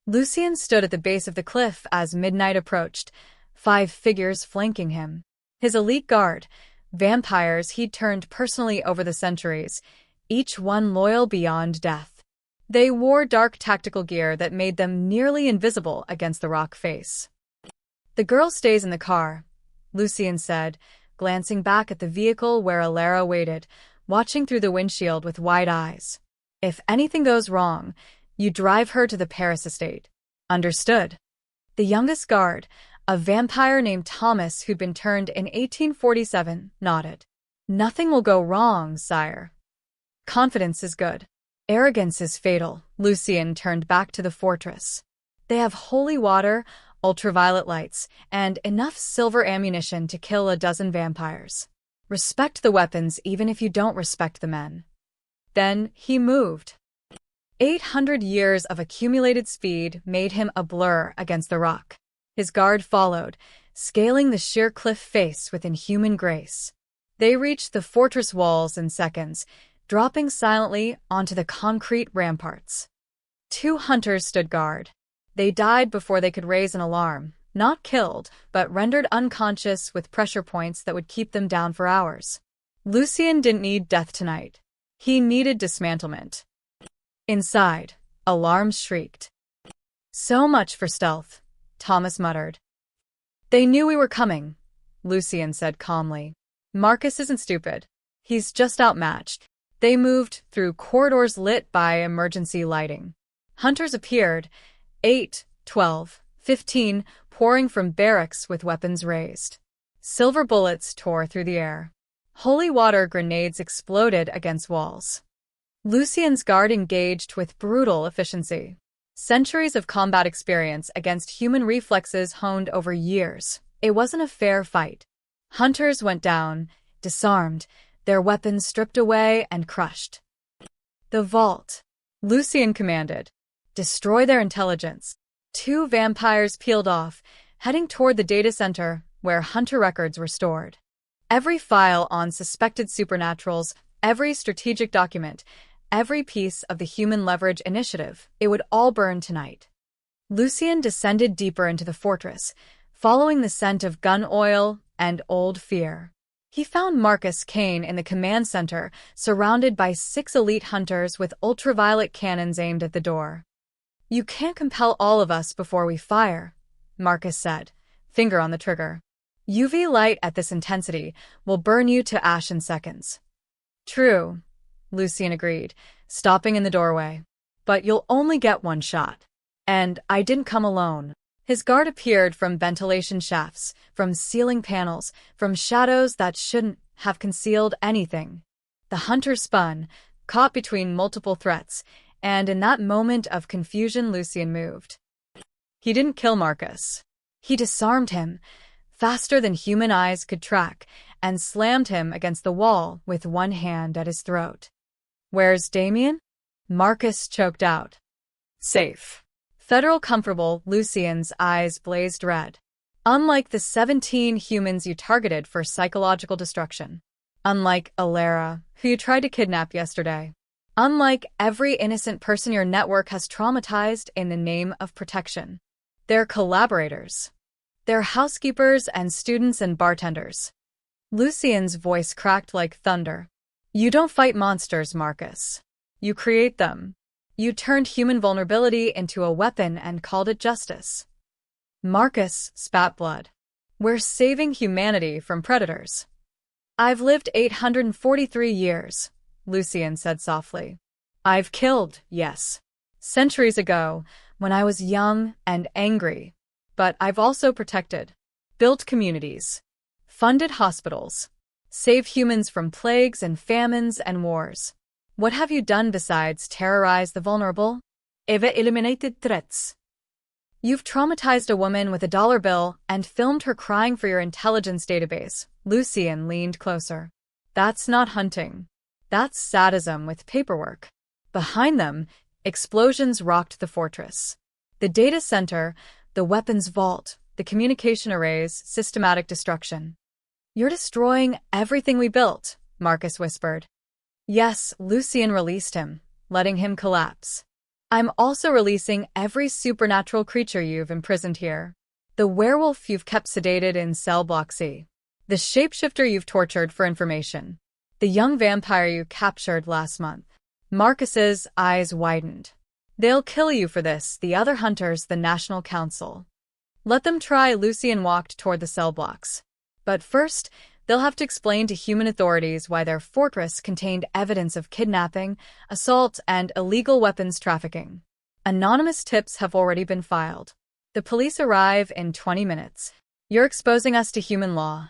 Lucien stood at the base of the cliff as midnight approached, 5 figures flanking him. His elite guard, vampires he'd turned personally over the centuries, each one loyal beyond death. They wore dark tactical gear that made them nearly invisible against the rock face. "The girl stays in the car," Lucien said, glancing back at the vehicle where Alisa waited, watching through the windshield with wide eyes. "If anything goes wrong, you drive her to the Paris estate." "Understood." The youngest guard, a vampire named Thomas who'd been turned in 1847, nodded. "Nothing will go wrong, sire." "Confidence is good. Arrogance is fatal." Lucien turned back to the fortress. "They have holy water, ultraviolet lights, and enough silver ammunition to kill a dozen vampires. Respect the weapons even if you don't respect the men." Then he moved. 800 years of accumulated speed made him a blur against the rock. His guard followed, scaling the sheer cliff face with inhuman grace. They reached the fortress walls in seconds, dropping silently onto the concrete ramparts. 2 hunters stood guard. They died before they could raise an alarm, not killed, but rendered unconscious with pressure points that would keep them down for hours. Lucien didn't need death tonight. He needed dismantlement. Inside, alarms shrieked. "So much for stealth," Thomas muttered. "They knew we were coming," Lucien said calmly. "Marcus isn't stupid. He's just outmatched." They moved through corridors lit by emergency lighting. Hunters appeared, 8, 12, 15, pouring from barracks with weapons raised. Silver bullets tore through the air. Holy water grenades exploded against walls. Lucien's guard engaged with brutal efficiency. Centuries of combat experience against human reflexes honed over years. It wasn't a fair fight. Hunters went down, disarmed, their weapons stripped away and crushed. "The vault," Lucien commanded. "Destroy their intelligence." 2 vampires peeled off, heading toward the data center where hunter records were stored. Every file on suspected supernaturals, every strategic document, every piece of the Human Leverage Initiative, it would all burn tonight. Lucien descended deeper into the fortress, following the scent of gun oil and old fear. He found Marcus Kane in the command center, surrounded by 6 elite hunters with ultraviolet cannons aimed at the door. "You can't compel all of us before we fire," Marcus said, finger on the trigger. "UV light at this intensity will burn you to ash in seconds." "True," Lucien agreed, stopping in the doorway. "But you'll only get 1 shot. And I didn't come alone." His guard appeared from ventilation shafts, from ceiling panels, from shadows that shouldn't have concealed anything. The hunter spun, caught between multiple threats, and in that moment of confusion Lucien moved. He didn't kill Marcus. He disarmed him, faster than human eyes could track, and slammed him against the wall with one hand at his throat. "Where's Damien?" Marcus choked out. "Safe." Federal comfortable, Lucien's eyes blazed red. "Unlike the 17 humans you targeted for psychological destruction. Unlike Alisa, who you tried to kidnap yesterday. Unlike every innocent person your network has traumatized in the name of protection. They're collaborators. They're housekeepers and students and bartenders." Lucien's voice cracked like thunder. "You don't fight monsters, Marcus. You create them. You turned human vulnerability into a weapon and called it justice." Marcus spat blood. "We're saving humanity from predators." "I've lived 843 years, Lucien said softly. "I've killed, yes. Centuries ago, when I was young and angry. But I've also protected, built communities, funded hospitals, saved humans from plagues and famines and wars. What have you done besides terrorize the vulnerable? I've eliminated threats. You've traumatized a woman with a dollar bill and filmed her crying for your intelligence database. Lucien leaned closer. That's not hunting. That's sadism with paperwork. Behind them, explosions rocked the fortress. The data center, the weapons vault, the communication arrays, systematic destruction. You're destroying everything we built, Marcus whispered. Yes, Lucien released him, letting him collapse. I'm also releasing every supernatural creature you've imprisoned here. The werewolf you've kept sedated in cell block C. The shapeshifter you've tortured for information. The young vampire you captured last month. Marcus's eyes widened. They'll kill you for this, the other hunters, the National Council. Let them try. Lucien walked toward the cell blocks. But first, they'll have to explain to human authorities why their fortress contained evidence of kidnapping, assault, and illegal weapons trafficking. Anonymous tips have already been filed. The police arrive in 20 minutes. You're exposing us to human law.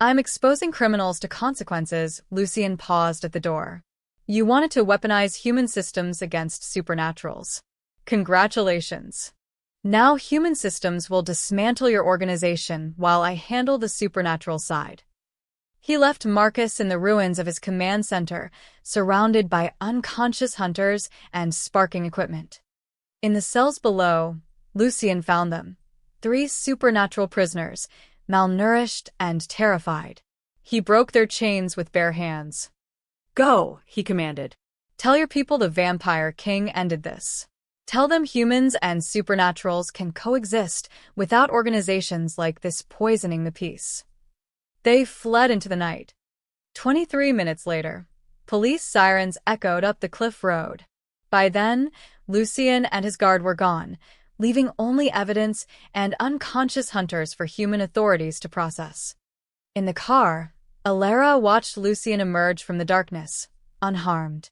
I'm exposing criminals to consequences. Lucien paused at the door. You wanted to weaponize human systems against supernaturals. Congratulations. Now human systems will dismantle your organization while I handle the supernatural side. He left Marcus in the ruins of his command center, surrounded by unconscious hunters and sparking equipment. In the cells below, Lucien found them. 3 supernatural prisoners, malnourished and terrified. He broke their chains with bare hands. Go, he commanded. Tell your people the Vampire King ended this. Tell them humans and supernaturals can coexist without organizations like this poisoning the peace. They fled into the night. 23 minutes later, police sirens echoed up the cliff road. By then, Lucien and his guard were gone, leaving only evidence and unconscious hunters for human authorities to process. In the car, Alisa watched Lucien emerge from the darkness, unharmed.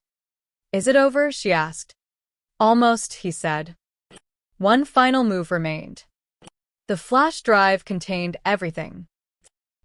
Is it over? She asked. Almost, he said. One final move remained. The flash drive contained everything.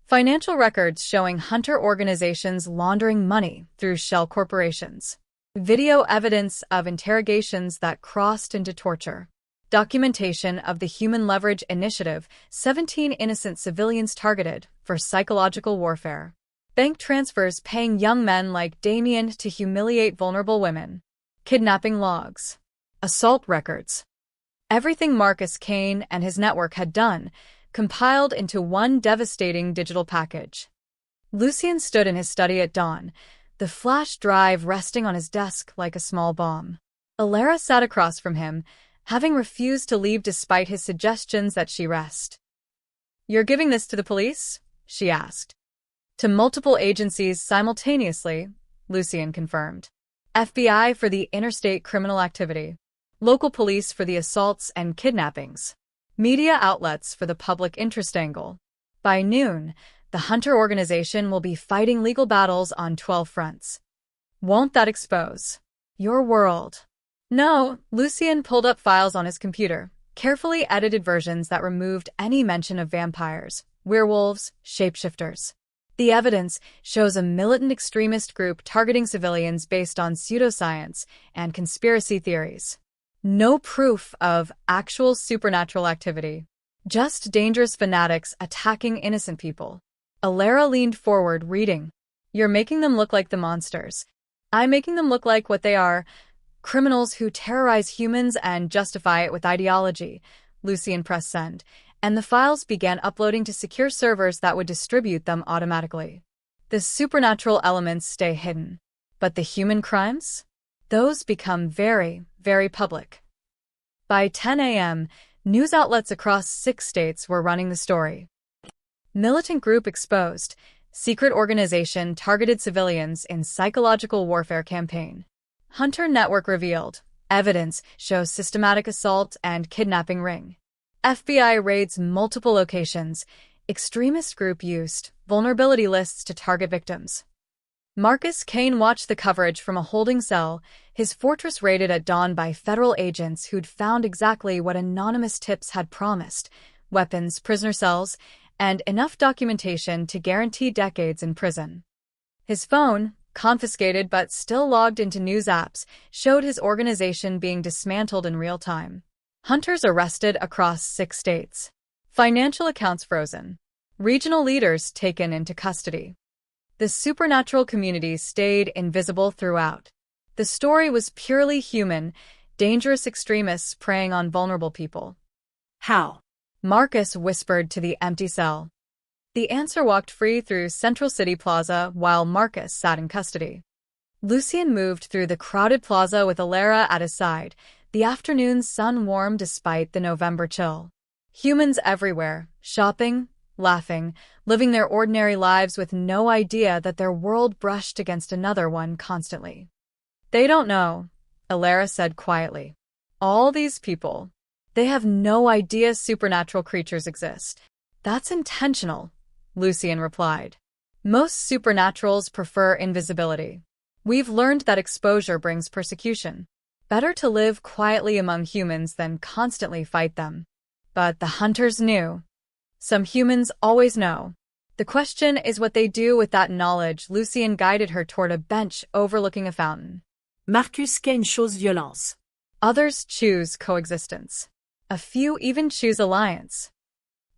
Financial records showing hunter organizations laundering money through shell corporations. Video evidence of interrogations that crossed into torture. Documentation of the Human Leverage Initiative, 17 innocent civilians targeted for psychological warfare. Bank transfers paying young men like Damien to humiliate vulnerable women. Kidnapping logs. Assault records. Everything Marcus Kane and his network had done, compiled into one devastating digital package. Lucien stood in his study at dawn, the flash drive resting on his desk like a small bomb. Alisa sat across from him, having refused to leave despite his suggestions that she rest. You're giving this to the police? She asked. To multiple agencies simultaneously, Lucien confirmed. FBI for the interstate criminal activity. Local police for the assaults and kidnappings. Media outlets for the public interest angle. By noon, the Hunter organization will be fighting legal battles on 12 fronts. Won't that expose your world? No, Lucien pulled up files on his computer, carefully edited versions that removed any mention of vampires, werewolves, shapeshifters. The evidence shows a militant extremist group targeting civilians based on pseudoscience and conspiracy theories. No proof of actual supernatural activity. Just dangerous fanatics attacking innocent people. Alisa leaned forward, reading. You're making them look like the monsters. I'm making them look like what they are. Criminals who terrorize humans and justify it with ideology. Lucien pressed send, and the files began uploading to secure servers that would distribute them automatically. The supernatural elements stay hidden. But the human crimes? Those become very, very public. By 10 a.m., news outlets across 6 states were running the story. Militant group exposed. Secret organization targeted civilians in psychological warfare campaign. Hunter network revealed. Evidence shows systematic assault and kidnapping ring. FBI raids multiple locations. Extremist group used vulnerability lists to target victims. Marcus Kane watched the coverage from a holding cell, his fortress raided at dawn by federal agents who'd found exactly what anonymous tips had promised: weapons, prisoner cells, and enough documentation to guarantee decades in prison. His phone, confiscated but still logged into news apps, showed his organization being dismantled in real time. Hunters arrested across 6 states. Financial accounts frozen. Regional leaders taken into custody. The supernatural community stayed invisible throughout. The story was purely human, dangerous extremists preying on vulnerable people. How? Marcus whispered to the empty cell. The answer walked free through Central City Plaza while Marcus sat in custody. Lucien moved through the crowded plaza with Alisa at his side, the afternoon sun warm despite the November chill. Humans everywhere, shopping, laughing, living their ordinary lives with no idea that their world brushed against another one constantly. They don't know, Alisa said quietly. All these people, they have no idea supernatural creatures exist. That's intentional, Lucien replied. Most supernaturals prefer invisibility. We've learned that exposure brings persecution. Better to live quietly among humans than constantly fight them. But the hunters knew. Some humans always know. The question is what they do with that knowledge. Lucien guided her toward a bench overlooking a fountain. Marcus une chose violence. Others choose coexistence. A few even choose alliance.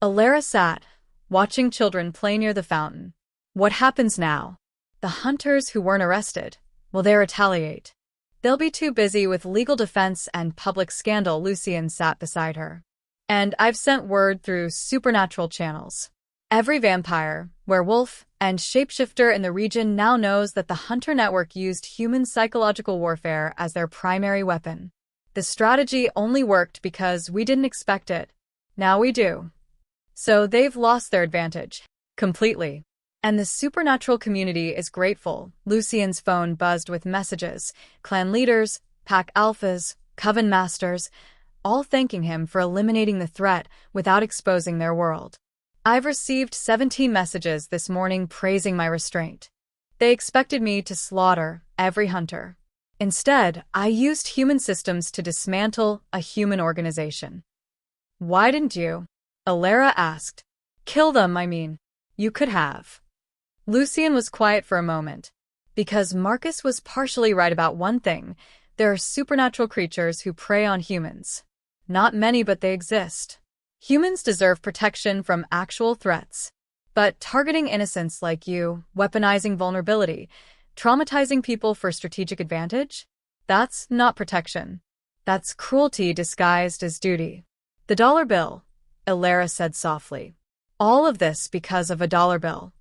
Alisa sat, watching children play near the fountain. What happens now? The hunters who weren't arrested, will they retaliate? They'll be too busy with legal defense and public scandal. Lucien sat beside her. And I've sent word through supernatural channels. Every vampire, werewolf, and shapeshifter in the region now knows that the Hunter Network used human psychological warfare as their primary weapon. The strategy only worked because we didn't expect it. Now we do. So they've lost their advantage. Completely. And the supernatural community is grateful. Lucien's phone buzzed with messages. Clan leaders, pack alphas, coven masters, all thanking him for eliminating the threat without exposing their world. I've received 17 messages this morning praising my restraint. They expected me to slaughter every hunter. Instead, I used human systems to dismantle a human organization. Why didn't you? Alisa asked. Kill them, I mean. You could have. Lucien was quiet for a moment. Because Marcus was partially right about one thing: there are supernatural creatures who prey on humans. Not many, but they exist. Humans deserve protection from actual threats. But targeting innocents like you, weaponizing vulnerability, traumatizing people for strategic advantage? That's not protection. That's cruelty disguised as duty. The dollar bill, Alisa said softly. All of this because of a dollar bill.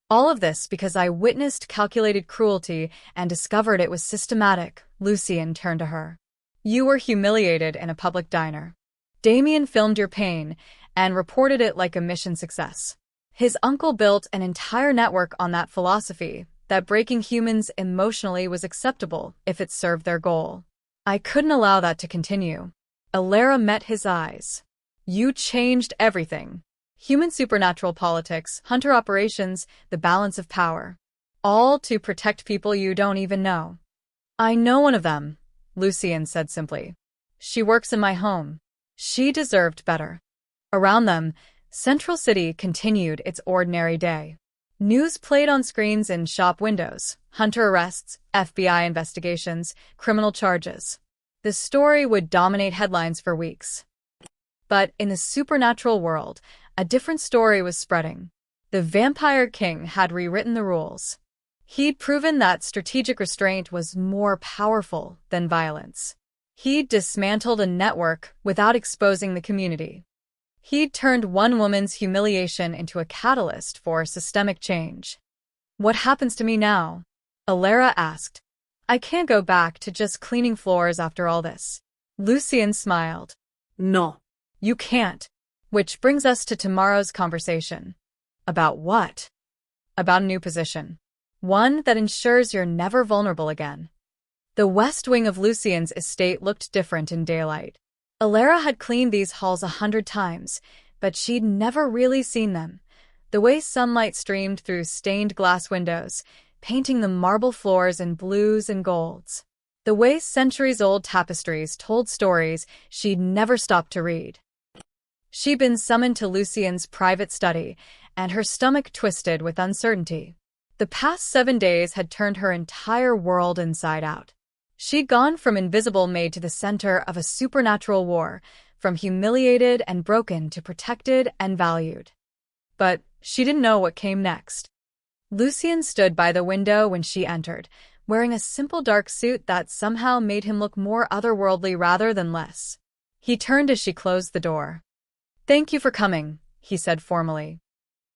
All of this because I witnessed calculated cruelty and discovered it was systematic. Lucien turned to her. You were humiliated in a public diner. Damien filmed your pain and reported it like a mission success. His uncle built an entire network on that philosophy, that breaking humans emotionally was acceptable if it served their goal. I couldn't allow that to continue. Alisa met his eyes. You changed everything. Human supernatural politics, hunter operations, the balance of power. All to protect people you don't even know. I know one of them, Lucien said simply. She works in my home. She deserved better. Around them, Central City continued its ordinary day. News played on screens in shop windows, hunter arrests, FBI investigations, criminal charges. The story would dominate headlines for weeks. But in the supernatural world, a different story was spreading. The Vampire King had rewritten the rules. He'd proven that strategic restraint was more powerful than violence. He'd dismantled a network without exposing the community. He'd turned one woman's humiliation into a catalyst for systemic change. What happens to me now? Alisa asked. I can't go back to just cleaning floors after all this. Lucien smiled. No. You can't. Which brings us to tomorrow's conversation. About what? About a new position. One that ensures you're never vulnerable again. The west wing of Lucien's estate looked different in daylight. Alisa had cleaned these halls 100 times, but she'd never really seen them. The way sunlight streamed through stained glass windows, painting the marble floors in blues and golds. the way centuries-old tapestries told stories she'd never stopped to read. She'd been summoned to Lucien's private study, and her stomach twisted with uncertainty. The past 7 days had turned her entire world inside out. She'd gone from invisible maid to the center of a supernatural war, from humiliated and broken to protected and valued. But she didn't know what came next. Lucien stood by the window when she entered, wearing a simple dark suit that somehow made him look more otherworldly rather than less. He turned as she closed the door. "Thank you for coming," he said formally.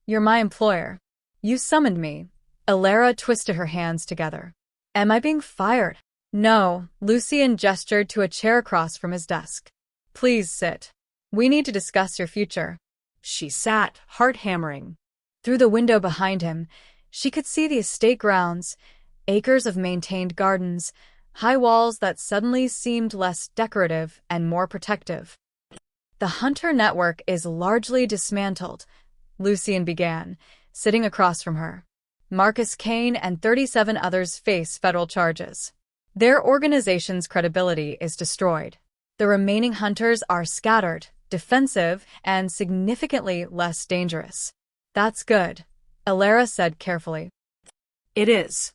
"You're my employer. You summoned me." Alisa twisted her hands together. "Am I being fired?" "No," Lucien gestured to a chair across from his desk. "Please sit. We need to discuss your future." She sat, heart hammering. Through the window behind him, she could see the estate grounds, acres of maintained gardens, high walls that suddenly seemed less decorative and more protective. "The Hunter network is largely dismantled," Lucien began, sitting across from her. "Marcus Kane and 37 others face federal charges. Their organization's credibility is destroyed. The remaining hunters are scattered, defensive, and significantly less dangerous." "That's good," Alisa said carefully. "It is.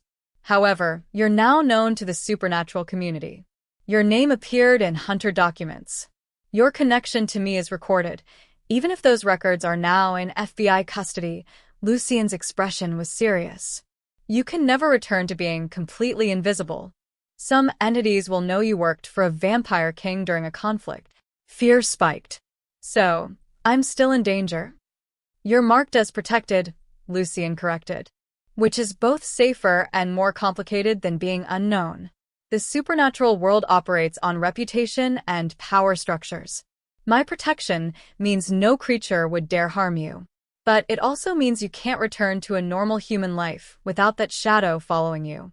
However, you're now known to the supernatural community. Your name appeared in hunter documents. Your connection to me is recorded. Even if those records are now in FBI custody," Lucien's expression was serious. "You can never return to being completely invisible. Some entities will know you worked for a vampire king during a conflict." Fear spiked. "So, I'm still in danger." "You're marked as protected," Lucien corrected, "which is both safer and more complicated than being unknown. The supernatural world operates on reputation and power structures. My protection means no creature would dare harm you. But it also means you can't return to a normal human life without that shadow following you."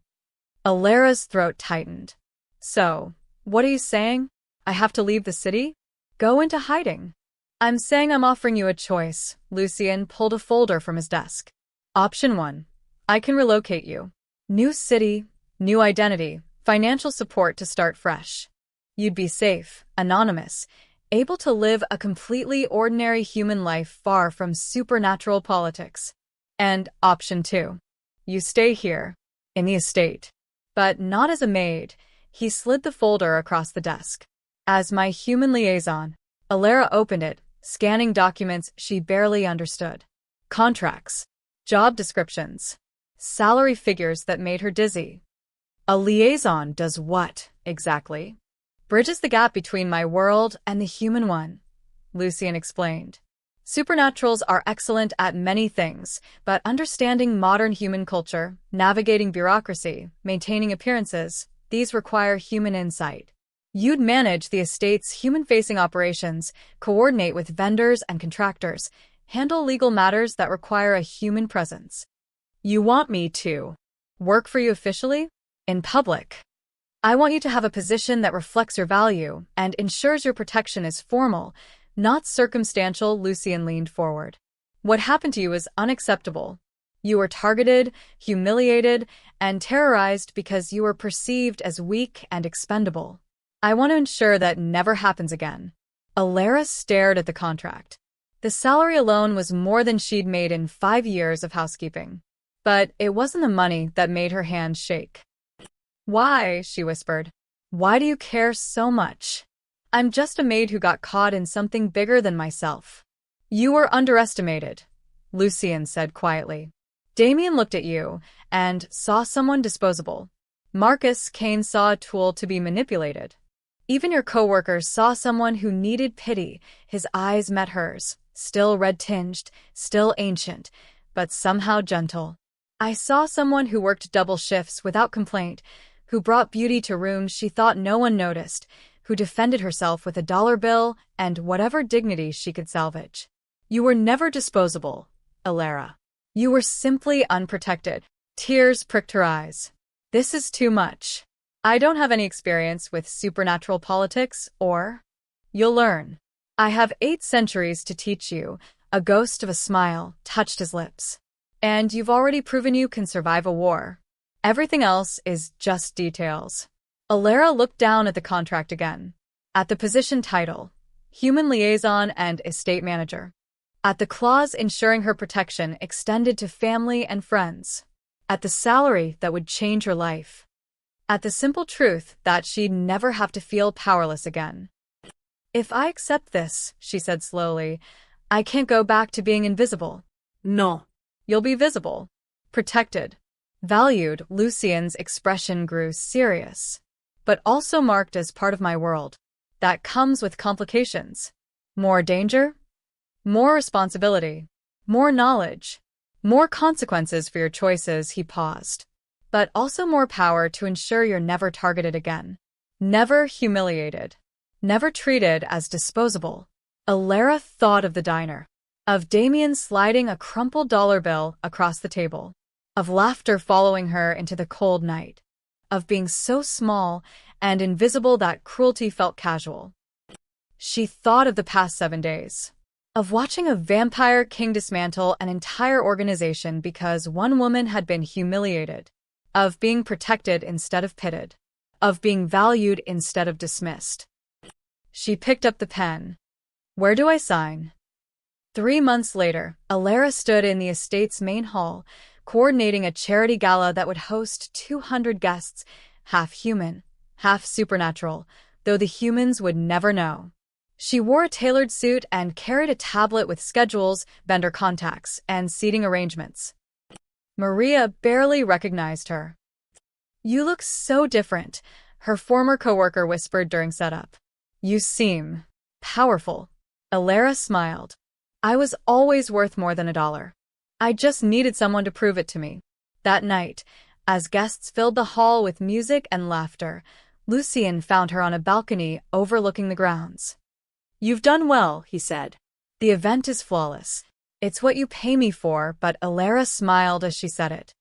Alira's throat tightened. "So, what are you saying? I have to leave the city? Go into hiding?" "I'm saying I'm offering you a choice." Lucien pulled a folder from his desk. "Option 1. I can relocate you. New city, new identity, financial support to start fresh. You'd be safe, anonymous, able to live a completely ordinary human life far from supernatural politics. And Option 2. You stay here, in the estate. But not as a maid." He slid the folder across the desk. "As my human liaison." Alisa opened it, scanning documents she barely understood. Contracts, job descriptions, salary figures that made her dizzy. "A liaison does what, exactly?" "Bridges the gap between my world and the human one," Lucien explained. "Supernaturals are excellent at many things, but understanding modern human culture, navigating bureaucracy, maintaining appearances, these require human insight. You'd manage the estate's human-facing operations, coordinate with vendors and contractors, handle legal matters that require a human presence." "You want me to work for you officially? In public? I want you to have a position that reflects your value and ensures your protection is formal, not circumstantial." Lucien leaned forward. "What happened to you is unacceptable. You were targeted, humiliated, and terrorized because you were perceived as weak and expendable. I want to ensure that never happens again." Alisa stared at the contract. The salary alone was more than she'd made in 5 years of housekeeping. But it wasn't the money that made her hands shake. "Why?" she whispered. "Why do you care so much? I'm just a maid who got caught in something bigger than myself." "You were underestimated," Lucien said quietly. "Damien looked at you and saw someone disposable. Marcus Kane saw a tool to be manipulated. Even your coworkers saw someone who needed pity." His eyes met hers, still red-tinged, still ancient, but somehow gentle. "I saw someone who worked double shifts without complaint, who brought beauty to rooms she thought no one noticed, who defended herself with a dollar bill and whatever dignity she could salvage. You were never disposable, Alisa. You were simply unprotected." Tears pricked her eyes. "This is too much. I don't have any experience with supernatural politics, or you'll learn. I have 8 centuries to teach you." A ghost of a smile touched his lips. "And you've already proven you can survive a war. Everything else is just details." Alisa looked down at the contract again. At the position title, Human Liaison and Estate Manager. At the clause ensuring her protection extended to family and friends. At the salary that would change her life. At the simple truth that she'd never have to feel powerless again. If I accept this, she said slowly, I can't go back to being invisible. No. You'll be visible. Protected. Valued. Lucien's expression grew serious. But also marked as part of my world. That comes with complications. More danger? More responsibility. More knowledge. More consequences for your choices, he paused. But also more power to ensure you're never targeted again. Never humiliated. Never treated as disposable. Alisa thought of the diner. Of Damien sliding a crumpled dollar bill across the table. Of laughter following her into the cold night. Of being so small and invisible that cruelty felt casual. She thought of the past 7 days. Of watching a vampire king dismantle an entire organization because one woman had been humiliated. Of being protected instead of pitted. Of being valued instead of dismissed. She picked up the pen. Where do I sign? 3 months later, Alisa stood in the estate's main hall, coordinating a charity gala that would host 200 guests, half human, half supernatural, though the humans would never know. She wore a tailored suit and carried a tablet with schedules, vendor contacts, and seating arrangements. Maria barely recognized her. You look so different, her former coworker whispered during setup. You seem powerful. Alisa smiled. I was always worth more than $1. I just needed someone to prove it to me. That night, as guests filled the hall with music and laughter, Lucien found her on a balcony overlooking the grounds. You've done well, he said. The event is flawless. It's what you pay me for, but Alisa smiled as she said it.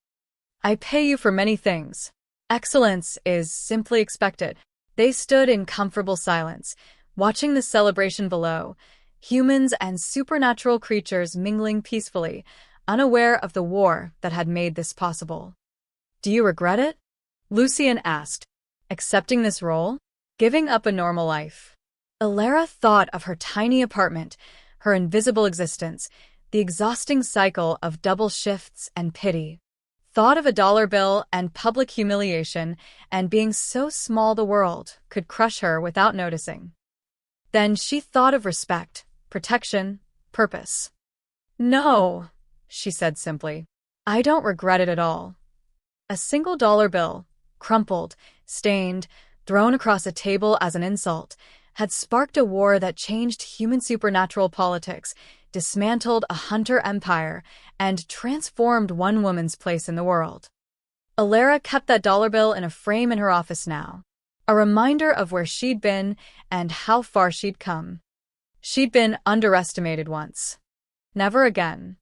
I pay you for many things. Excellence is simply expected. They stood in comfortable silence, watching the celebration below, humans and supernatural creatures mingling peacefully, unaware of the war that had made this possible. Do you regret it? Lucien asked. Accepting this role? Giving up a normal life? Alisa thought of her tiny apartment, her invisible existence, the exhausting cycle of double shifts and pity. Thought of a dollar bill and public humiliation and being so small the world could crush her without noticing. Then she thought of respect, protection, purpose. No, she said simply. I don't regret it at all. A single dollar bill, crumpled, stained, thrown across a table as an insult, had sparked a war that changed human supernatural politics, dismantled a hunter empire, and transformed one woman's place in the world. Alisa kept that dollar bill in a frame in her office now, a reminder of where she'd been and how far she'd come. She'd been underestimated once. Never again.